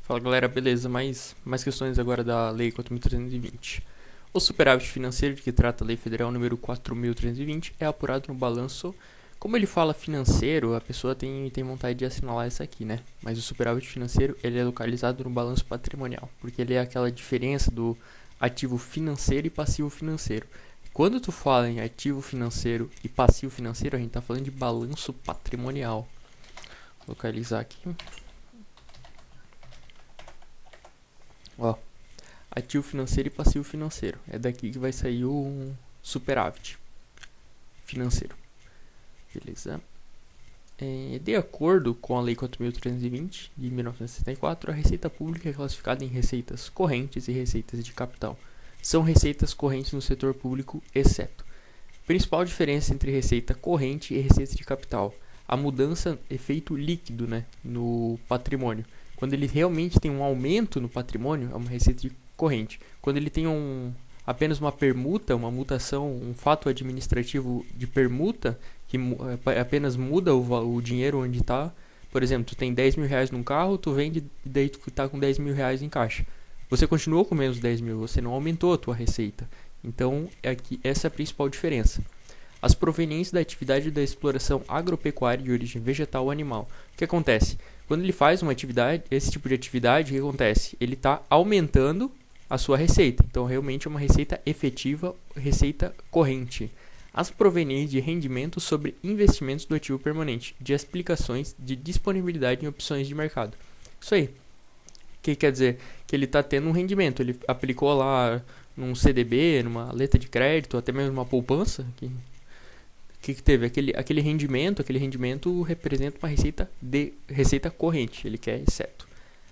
Fala galera, beleza? Mais questões agora da Lei 4.320. O superávit financeiro de que trata a Lei Federal número 4.320 é apurado no balanço. Como ele fala financeiro, a pessoa tem vontade de assinalar isso aqui, né? Mas o superávit financeiro ele é localizado no balanço patrimonial, porque ele é aquela diferença do ativo financeiro e passivo financeiro. Quando tu fala em ativo financeiro e passivo financeiro, a gente está falando de balanço patrimonial. Vou localizar aqui. Ó, ativo financeiro e passivo financeiro. É daqui que vai sair o superávit financeiro. Beleza? De acordo com a Lei 4.320 de 1964, a receita pública é classificada em receitas correntes e receitas de capital. São receitas correntes no setor público, exceto. Principal diferença entre receita corrente e receita de capital. A mudança, efeito líquido, né, no patrimônio. Quando ele realmente tem um aumento no patrimônio, é uma receita de corrente. Quando ele tem apenas uma permuta, uma mutação, um fato administrativo de permuta, que apenas muda o dinheiro onde está. Por exemplo, tu tem 10 mil reais num carro, tu vende e daí tu está com 10 mil reais em caixa. Você continuou com menos 10 mil, você não aumentou a tua receita. Então, essa é a principal diferença. As proveniências da atividade da exploração agropecuária de origem vegetal ou animal. O que acontece? Quando ele faz uma atividade, esse tipo de atividade, o que acontece? Ele está aumentando a sua receita. Então, realmente é uma receita efetiva, receita corrente. As proveniências de rendimento sobre investimentos do ativo permanente, de explicações de disponibilidade em opções de mercado. Isso aí. O que quer dizer? Que ele está tendo um rendimento. Ele aplicou lá num CDB, numa letra de crédito, até mesmo uma poupança. Que teve? Aquele rendimento representa uma receita corrente. Ele quer exceto.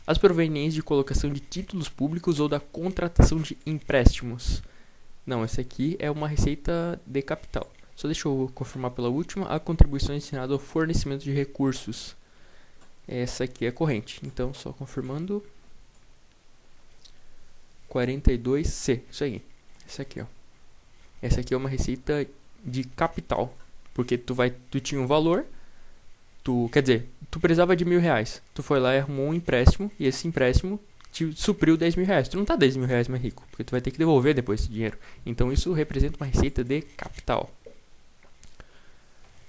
As proveniências de colocação de títulos públicos ou da contratação de empréstimos. Não, essa aqui é uma receita de capital. Só deixa eu confirmar pela última. A contribuição destinada ao fornecimento de recursos. Essa aqui é corrente. Então, só confirmando. 42C. Isso aí. Essa aqui, ó. Essa aqui é uma receita de capital. Porque tu tinha um valor. Quer dizer, tu precisava de 1.000 reais. Tu foi lá e arrumou um empréstimo. E esse empréstimo te supriu 10 mil reais. Tu não tá 10 mil reais mais rico. Porque tu vai ter que devolver depois esse dinheiro. Então isso representa uma receita de capital.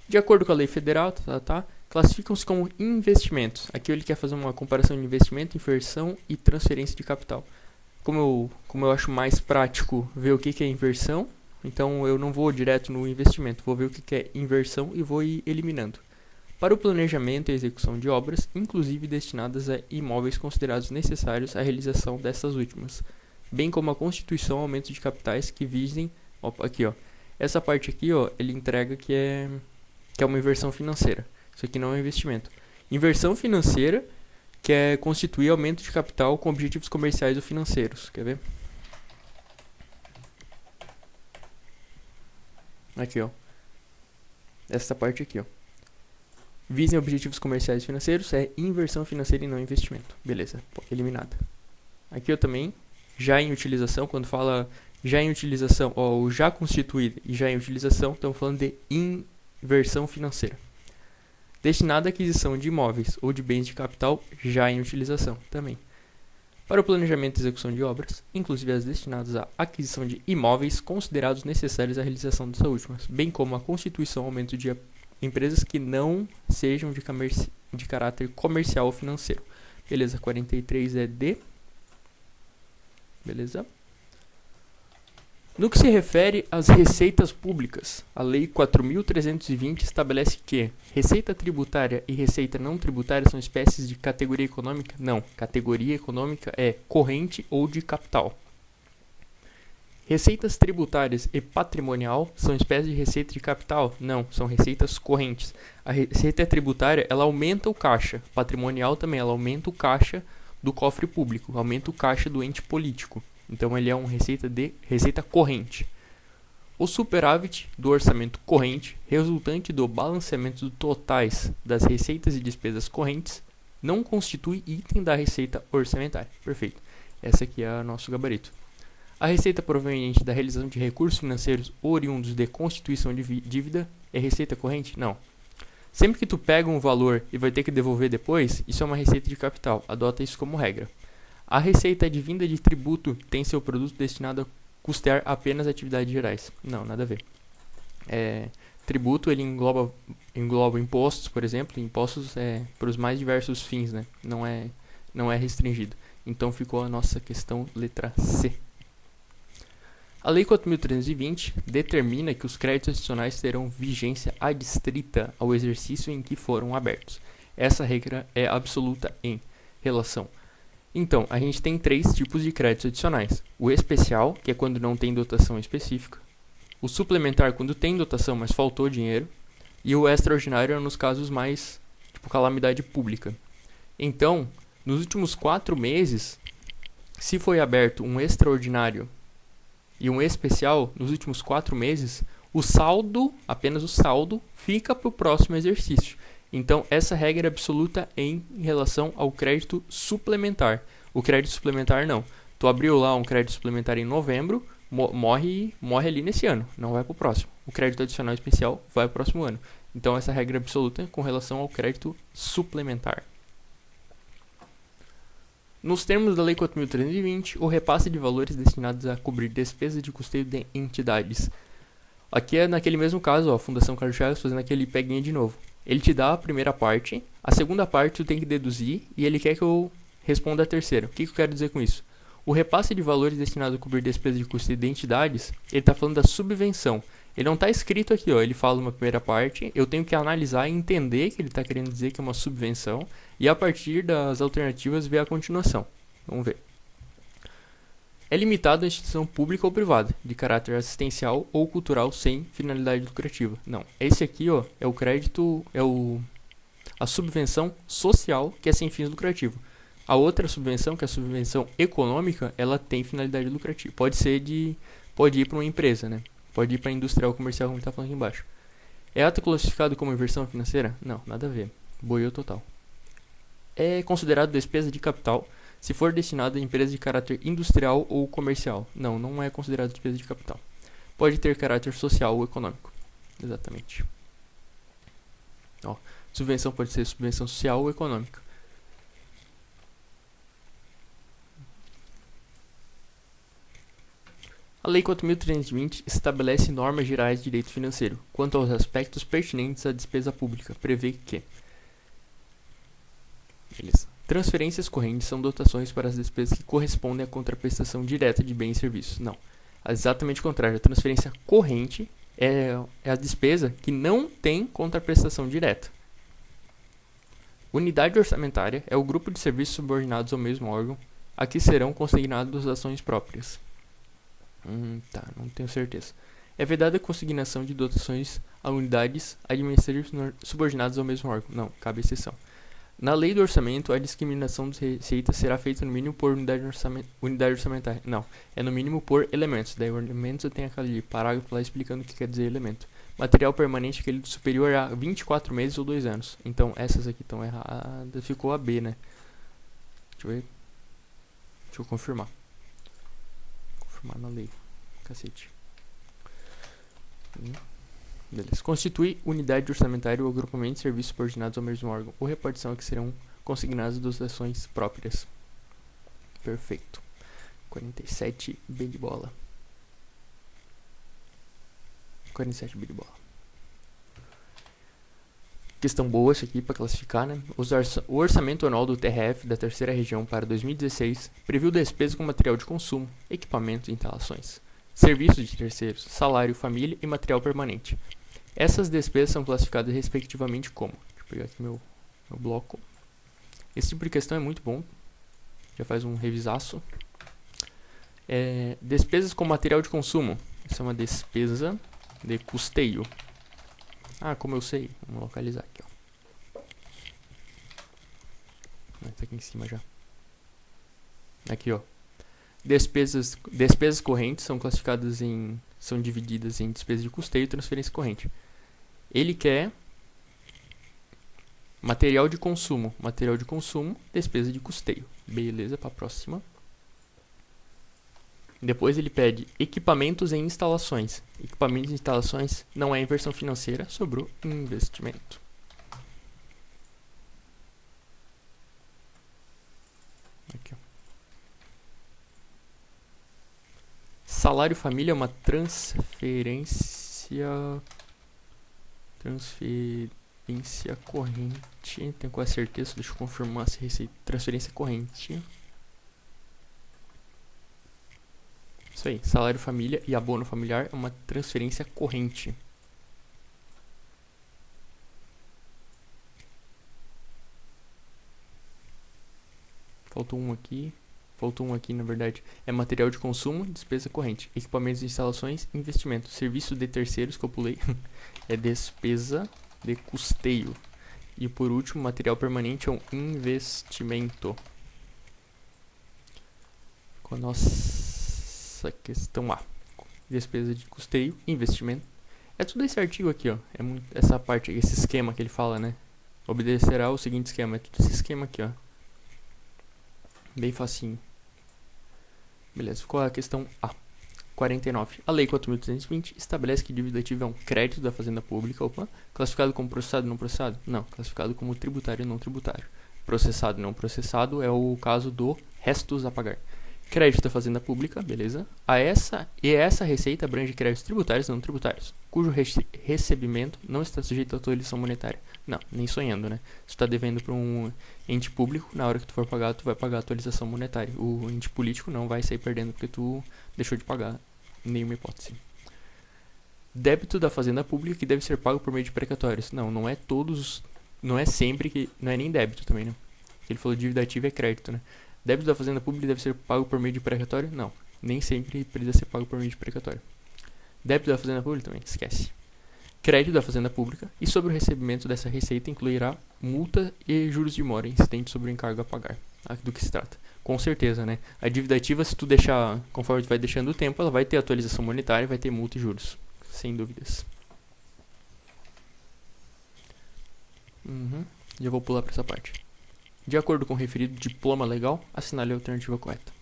De acordo com a lei federal, classificam-se como investimentos. Aqui ele quer fazer uma comparação de investimento, inversão e transferência de capital. Como eu acho mais prático ver o que é inversão, então eu não vou direto no investimento, vou ver o que é inversão e vou ir eliminando. Para o planejamento e execução de obras, inclusive destinadas a imóveis considerados necessários à realização dessas últimas, bem como a constituição e aumento de capitais que visem, aqui ó, essa parte aqui ó, ele entrega que é uma inversão financeira. Isso aqui não é um investimento. Inversão financeira que é constituir aumento de capital com objetivos comerciais ou financeiros. Quer ver? Aqui, ó. Essa parte aqui, ó. Visem objetivos comerciais e financeiros é inversão financeira e não investimento. Beleza, eliminada. Aqui eu também, já em utilização, quando fala já em utilização, ou já constituída e já em utilização, estamos falando de inversão financeira. Destinada à aquisição de imóveis ou de bens de capital já em utilização também. Para o planejamento e execução de obras, inclusive as destinadas à aquisição de imóveis considerados necessários à realização dessas últimas, bem como a constituição e aumento de empresas que não sejam de caráter comercial ou financeiro. Beleza, 43 é D. Beleza. No que se refere às receitas públicas, a Lei 4.320 estabelece que receita tributária e receita não tributária são espécies de categoria econômica? Não, categoria econômica é corrente ou de capital. Receitas tributárias e patrimonial são espécies de receita de capital? Não, são receitas correntes. A receita tributária, ela aumenta o caixa. Patrimonial também, ela aumenta o caixa do cofre público, aumenta o caixa do ente político. Então ele é uma receita corrente. O superávit do orçamento corrente, resultante do balanceamento totais das receitas e despesas correntes, não constitui item da receita orçamentária. Perfeito. Essa aqui é o nosso gabarito. A receita proveniente da realização de recursos financeiros oriundos de constituição de dívida é receita corrente? Não. Sempre que tu pega um valor e vai ter que devolver depois, isso é uma receita de capital. Adota isso como regra. A receita advinda de tributo tem seu produto destinado a custear apenas atividades gerais. Não, nada a ver. Tributo ele engloba impostos, por exemplo. Impostos para os mais diversos fins, né? Não é restringido. Então ficou a nossa questão letra C. A Lei 4.320 determina que os créditos adicionais terão vigência adstrita ao exercício em que foram abertos. Essa regra é absoluta em relação. Então, a gente tem 3 tipos de créditos adicionais. O especial, que é quando não tem dotação específica. O suplementar, quando tem dotação, mas faltou dinheiro. E o extraordinário, nos casos mais, tipo, calamidade pública. Então, nos últimos 4 meses, se foi aberto um extraordinário e um especial, nos últimos 4 meses, o saldo, apenas o saldo, fica para o próximo exercício. Então, essa regra é absoluta em relação ao crédito suplementar. O crédito suplementar não. Tu abriu lá um crédito suplementar em novembro, morre ali nesse ano, não vai para o próximo. O crédito adicional especial vai para o próximo ano. Então, essa regra é absoluta com relação ao crédito suplementar. Nos termos da Lei 4.320, o repasse de valores destinados a cobrir despesas de custeio de entidades. Aqui é naquele mesmo caso, ó, a Fundação Carlos Chagas fazendo aquele peguinha de novo. Ele te dá a primeira parte, a segunda parte tu tem que deduzir e ele quer que eu responda a terceira. O que eu quero dizer com isso? O repasse de valores destinados a cobrir despesas de custeio de entidades, ele está falando da subvenção. Ele não está escrito aqui, ó, ele fala uma primeira parte, eu tenho que analisar e entender que ele está querendo dizer que é uma subvenção e a partir das alternativas ver a continuação. Vamos ver. É limitado a instituição pública ou privada, de caráter assistencial ou cultural sem finalidade lucrativa. Não, esse aqui ó, é o crédito, a subvenção social que é sem fins lucrativos. A outra subvenção, que é a subvenção econômica, ela tem finalidade lucrativa. Pode ir para uma empresa, né? Pode ir para industrial comercial, como está falando aqui embaixo. É ato classificado como inversão financeira? Não, nada a ver. Boiou total. É considerado despesa de capital se for destinado a empresa de caráter industrial ou comercial. Não, não é considerado despesa de capital. Pode ter caráter social ou econômico. Exatamente. Ó, subvenção pode ser subvenção social ou econômica. A Lei 4.320 estabelece normas gerais de direito financeiro quanto aos aspectos pertinentes à despesa pública. Prevê que transferências correntes são dotações para as despesas que correspondem à contraprestação direta de bens e serviços. Não, é exatamente o contrário. A transferência corrente é a despesa que não tem contraprestação direta. Unidade orçamentária é o grupo de serviços subordinados ao mesmo órgão a que serão consignadas ações próprias. Não tenho certeza. É vedada a consignação de dotações a unidades administrativas subordinadas ao mesmo órgão. Não, cabe exceção. Na lei do orçamento, a discriminação de receitas será feita no mínimo por unidade orçamentária. Não, é no mínimo por elementos. Daí, elementos eu tenho aquele parágrafo lá explicando o que quer dizer elemento. Material permanente é aquele superior a 24 meses ou 2 anos. Então, essas aqui estão erradas. Ficou a B, né? Deixa eu ver. Deixa eu confirmar. Na lei, cacete. Beleza. Constitui unidade orçamentária ou agrupamento de serviços subordinados ao mesmo órgão ou repartição a que serão consignadas dotações próprias. Perfeito. 47 B de bola. 47 B de bola. Questão boa essa aqui para classificar, né? O orçamento anual do TRF da terceira região para 2016 previu despesas com material de consumo, equipamentos e instalações, serviços de terceiros, salário, família e material permanente. Essas despesas são classificadas respectivamente como... Deixa eu pegar aqui meu bloco. Esse tipo de questão é muito bom. Já faz um revisaço. Despesas com material de consumo. Essa é uma despesa de custeio. Como eu sei, vamos localizar aqui, ó. Tá aqui em cima já. Aqui, ó. Despesas correntes são divididas em despesa de custeio e transferência corrente. Ele quer material de consumo, despesa de custeio. Beleza, para a próxima. Depois ele pede equipamentos e instalações. Equipamentos e instalações não é inversão financeira, sobrou investimento. Salário família é uma transferência corrente. Tenho quase certeza, deixa eu confirmar se receita. Transferência corrente. Isso aí, salário família e abono familiar é uma transferência corrente. Faltou um aqui, na verdade. É material de consumo, despesa corrente. Equipamentos de instalações, investimento. Serviço de terceiros, que eu pulei, é despesa de custeio. E por último, material permanente é um investimento. Com a nossa questão A. Despesa de custeio, investimento. É tudo esse artigo aqui, ó. É muito, essa parte, esse esquema que ele fala, né? Obedecerá o seguinte esquema. É tudo esse esquema aqui, ó. Bem facinho. Beleza, ficou a questão A. 49. A Lei 4.320 estabelece que dívida ativa é um crédito da Fazenda Pública, classificado como processado e não processado? Não, classificado como tributário e não tributário. Processado e não processado é o caso do restos a pagar. Crédito da Fazenda Pública, beleza. Essa receita abrange créditos tributários e não tributários, cujo recebimento não está sujeito à atualização monetária. Não, nem sonhando, né? Se tu tá devendo para um ente público, na hora que tu for pagar, tu vai pagar a atualização monetária. O ente político não vai sair perdendo porque tu deixou de pagar, nenhuma hipótese. Débito da Fazenda Pública que deve ser pago por meio de precatórios. Não é todos, não é sempre que, não é nem débito também, né? Ele falou dívida ativa é crédito, né? Débito da Fazenda Pública deve ser pago por meio de precatório? Não, nem sempre precisa ser pago por meio de precatório. Débito da Fazenda Pública também, esquece. Crédito da Fazenda Pública e sobre o recebimento dessa receita incluirá multa e juros de mora incidente sobre o encargo a pagar. Do que se trata? Com certeza, né? A dívida ativa, se tu deixar, conforme tu vai deixando o tempo, ela vai ter atualização monetária, vai ter multa e juros, sem dúvidas. Já vou pular para essa parte. De acordo com o referido diploma legal, assinale a alternativa correta.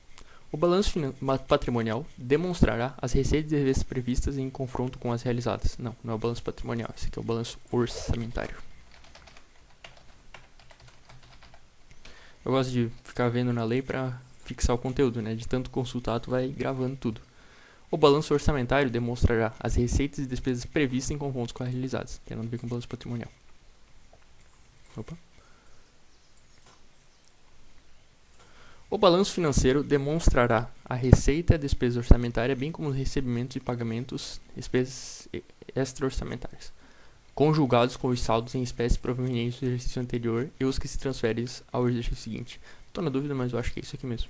O balanço patrimonial demonstrará as receitas e despesas previstas em confronto com as realizadas. Não é o balanço patrimonial, esse aqui é o balanço orçamentário. Eu gosto de ficar vendo na lei para fixar o conteúdo, né? De tanto consultar, tu vai gravando tudo. O balanço orçamentário demonstrará as receitas e despesas previstas em confronto com as realizadas. Tem nada a ver com o balanço patrimonial. O balanço financeiro demonstrará a receita e a despesa orçamentária, bem como os recebimentos e pagamentos, despesas extra-orçamentárias, conjugados com os saldos em espécie provenientes do exercício anterior e os que se transferem ao exercício seguinte. Estou na dúvida, mas eu acho que é isso aqui mesmo.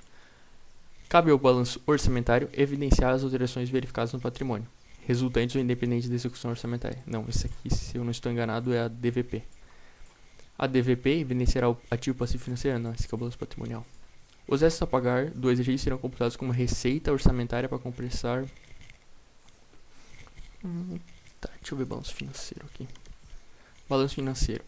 Cabe ao balanço orçamentário evidenciar as alterações verificadas no patrimônio, resultantes ou independentes da execução orçamentária. Não, isso aqui, se eu não estou enganado, é a DVP. A DVP evidenciará o ativo passivo financeiro? Não, esse aqui é o balanço patrimonial. Os restos a pagar do exercício serão computados como receita orçamentária para compensar. Deixa eu ver o balanço financeiro aqui. Balanço financeiro.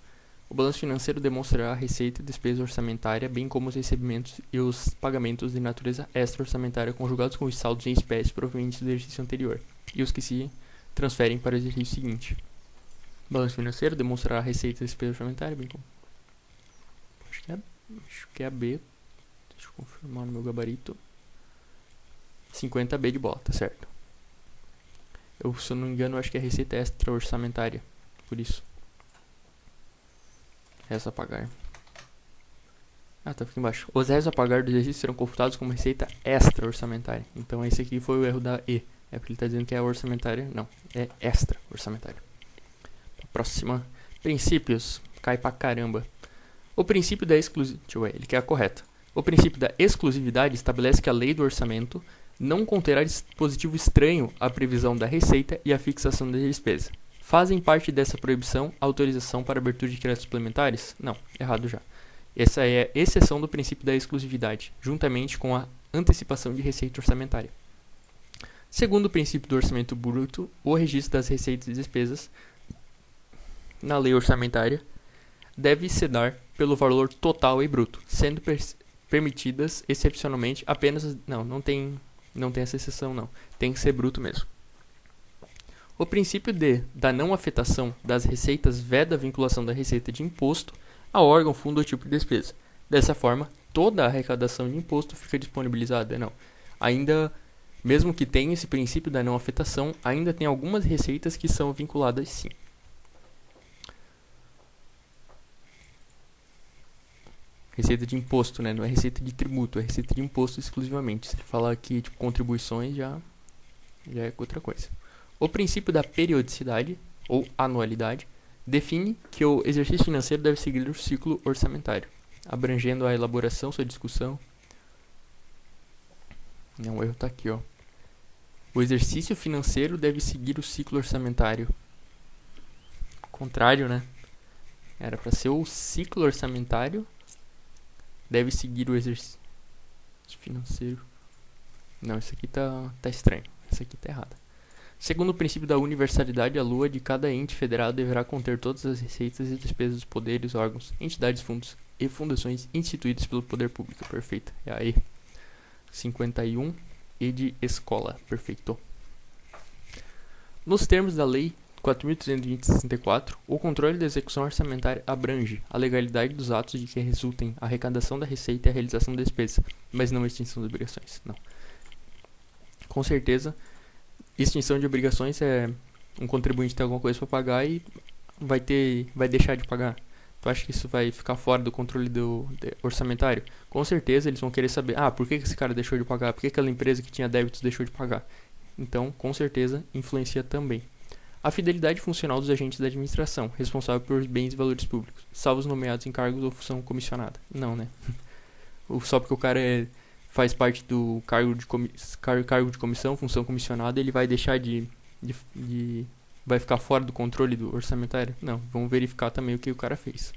O balanço financeiro demonstrará a receita e despesa orçamentária, bem como os recebimentos e os pagamentos de natureza extra-orçamentária conjugados com os saldos em espécie provenientes do exercício anterior e os que se transferem para o exercício seguinte. O balanço financeiro demonstrará a receita e despesa orçamentária, bem como. Acho que é a B. Deixa eu confirmar no meu gabarito. 50B de bola, tá certo. Se eu não me engano, acho que é a receita extra orçamentária. Por isso. Restos a pagar. Tá aqui embaixo. Os restos a pagar do exercício serão computados como receita extra orçamentária. Então esse aqui foi o erro da E. É porque ele está dizendo que é orçamentária. Não, é extra orçamentária. Próxima. Princípios. Cai pra caramba. O princípio da exclusividade. Deixa eu ver, ele quer a correta. O princípio da exclusividade estabelece que a lei do orçamento não conterá dispositivo estranho à previsão da receita e à fixação da despesa. Fazem parte dessa proibição a autorização para abertura de créditos suplementares? Não, errado já. Essa é a exceção do princípio da exclusividade, juntamente com a antecipação de receita orçamentária. Segundo o princípio do orçamento bruto, o registro das receitas e despesas na lei orçamentária deve se dar pelo valor total e bruto, sendo permitidas excepcionalmente apenas. Não tem essa exceção, não. Tem que ser bruto mesmo. O princípio da não afetação das receitas veda a vinculação da receita de imposto a órgão, fundo ou tipo de despesa. Dessa forma, toda a arrecadação de imposto fica disponibilizada. Não. Ainda Mesmo que tenha esse princípio da não afetação, ainda tem algumas receitas que são vinculadas sim. Receita de imposto, né? Não é receita de tributo, é receita de imposto exclusivamente. Se ele falar aqui, tipo, contribuições, já é outra coisa. O princípio da periodicidade, ou anualidade, define que o exercício financeiro deve seguir o ciclo orçamentário, abrangendo a elaboração, sua discussão. Não, o erro tá aqui, ó. O exercício financeiro deve seguir o ciclo orçamentário. Contrário, né? Era para ser o ciclo orçamentário deve seguir o exercício financeiro. Não, isso aqui tá estranho. Isso aqui tá errado. Segundo o princípio da universalidade, a lua de cada ente federado deverá conter todas as receitas e despesas dos poderes, órgãos, entidades, fundos e fundações instituídos pelo poder público. Perfeito. É aí. 51 e de escola. Perfeito. Nos termos da Lei 4.320/64, o controle da execução orçamentária abrange a legalidade dos atos de que resultem a arrecadação da receita e a realização da despesa, mas não a extinção de obrigações. Não. Com certeza, extinção de obrigações é um contribuinte ter alguma coisa para pagar e vai deixar de pagar. Tu acha que isso vai ficar fora do controle orçamentário? Com certeza eles vão querer saber, por que esse cara deixou de pagar? Por que aquela empresa que tinha débitos deixou de pagar? Então, com certeza, influencia também. A fidelidade funcional dos agentes da administração, responsável por bens e valores públicos, salvo os nomeados em cargos ou função comissionada. Não, né? Só porque o cara faz parte do cargo de comissão, função comissionada, ele vai deixar vai ficar fora do controle do orçamentário? Não, vamos verificar também o que o cara fez.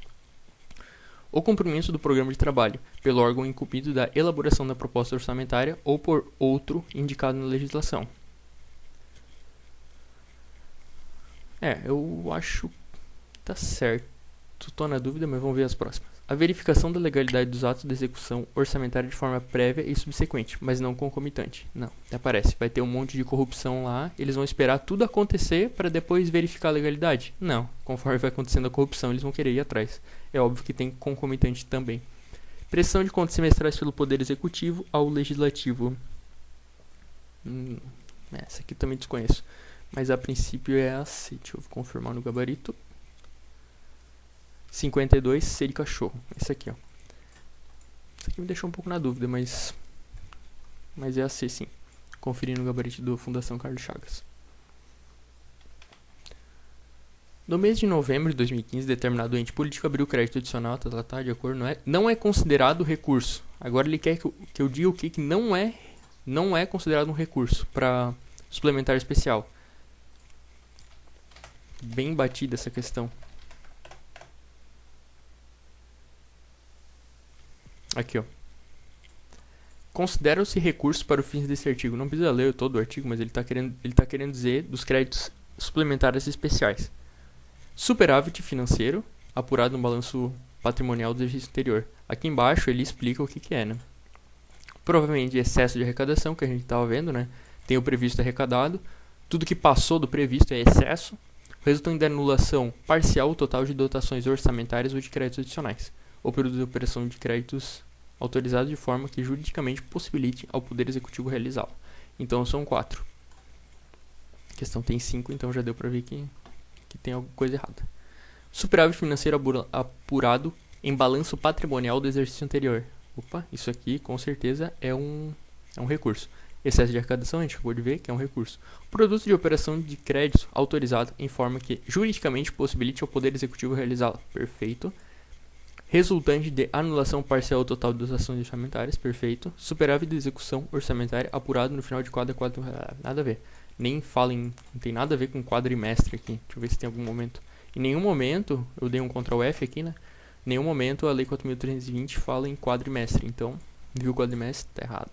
O cumprimento do programa de trabalho, pelo órgão incumbido da elaboração da proposta orçamentária ou por outro indicado na legislação. Eu acho que tá certo. Tô na dúvida, mas vamos ver as próximas. A verificação da legalidade dos atos de execução orçamentária de forma prévia e subsequente, mas não concomitante. Não, aparece. Vai ter um monte de corrupção lá, eles vão esperar tudo acontecer para depois verificar a legalidade? Não, conforme vai acontecendo a corrupção, eles vão querer ir atrás. É óbvio que tem concomitante também. Prestação de contas semestrais pelo Poder Executivo ao Legislativo. Essa aqui eu também desconheço. Mas a princípio é a C. Deixa eu confirmar no gabarito. 52, C de cachorro. Esse aqui, ó. Esse aqui me deixou um pouco na dúvida, mas é a C, sim. Conferindo o gabarito do Fundação Carlos Chagas. No mês de novembro de 2015, determinado ente político abriu crédito adicional, de acordo, não é considerado recurso. Agora ele quer que eu diga o que não é considerado um recurso para suplementar especial. Bem batida essa questão. Aqui, ó. Consideram-se recursos para o fim desse artigo. Não precisa ler todo o artigo, mas ele tá querendo dizer dos créditos suplementares especiais. Superávit financeiro, apurado no balanço patrimonial do exercício anterior. Aqui embaixo ele explica o que é, né? Provavelmente excesso de arrecadação, que a gente estava vendo, né? Tem o previsto arrecadado. Tudo que passou do previsto é excesso. Resultando da anulação parcial ou total de dotações orçamentárias ou de créditos adicionais. Ou período de operação de créditos autorizados de forma que juridicamente possibilite ao Poder Executivo realizá-lo. Então são 4. A questão tem 5, então já deu para ver que tem alguma coisa errada. Superávit financeiro apurado em balanço patrimonial do exercício anterior. Opa, isso aqui com certeza é um recurso. Excesso de arrecadação, a gente acabou de ver que é um recurso. Produto de operação de crédito autorizado em forma que juridicamente possibilite ao Poder Executivo realizá-la. Perfeito. Resultante de anulação parcial ou total de dotações orçamentárias. Perfeito. Superávit de execução orçamentária apurado no final de cada quadro. Nada a ver. Nem fala não tem nada a ver com quadrimestre aqui. Deixa eu ver se tem algum momento. Em nenhum momento, eu dei um Ctrl F aqui, né? Em nenhum momento a Lei 4.320 fala em quadrimestre. Então, viu o quadrimestre? Tá errado.